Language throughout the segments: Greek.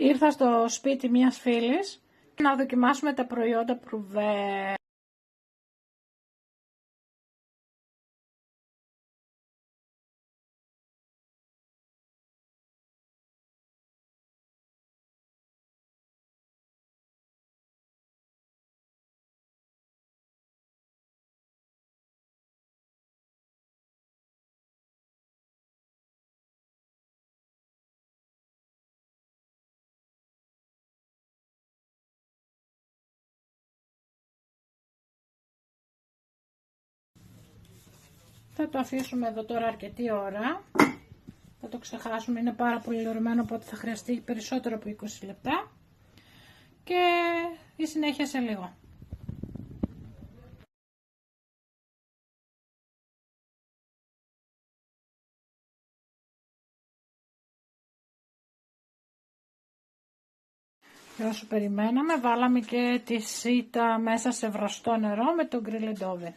Ήρθα στο σπίτι μιας φίλης να δοκιμάσουμε τα προϊόντα Προυβέ. Θα το αφήσουμε εδώ τώρα αρκετή ώρα. Θα το ξεχάσουμε, είναι πάρα πολύ λερωμένο, οπότε θα χρειαστεί περισσότερο από 20 λεπτά. Και η συνέχεια σε λίγο. Και όσο περιμέναμε, βάλαμε και τη σίτα μέσα σε βραστό νερό με το grilled oven.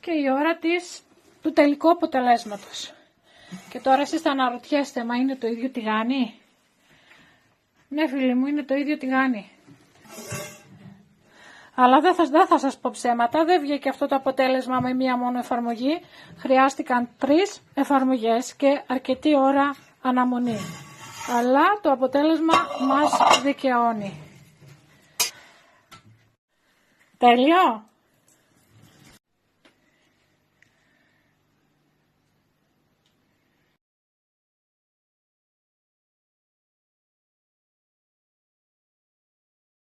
Και η ώρα του τελικού αποτελέσματος. Και τώρα εσείς θα αναρωτιέστε, μα είναι το ίδιο τηγάνι? Ναι φίλοι μου, είναι το ίδιο τηγάνι. Αλλά δεν θα σας πω ψέματα, δεν βγήκε αυτό το αποτέλεσμα με μία μόνο εφαρμογή. Χρειάστηκαν 3 εφαρμογές και αρκετή ώρα αναμονή. Αλλά το αποτέλεσμα μας δικαιώνει. Τέλειο!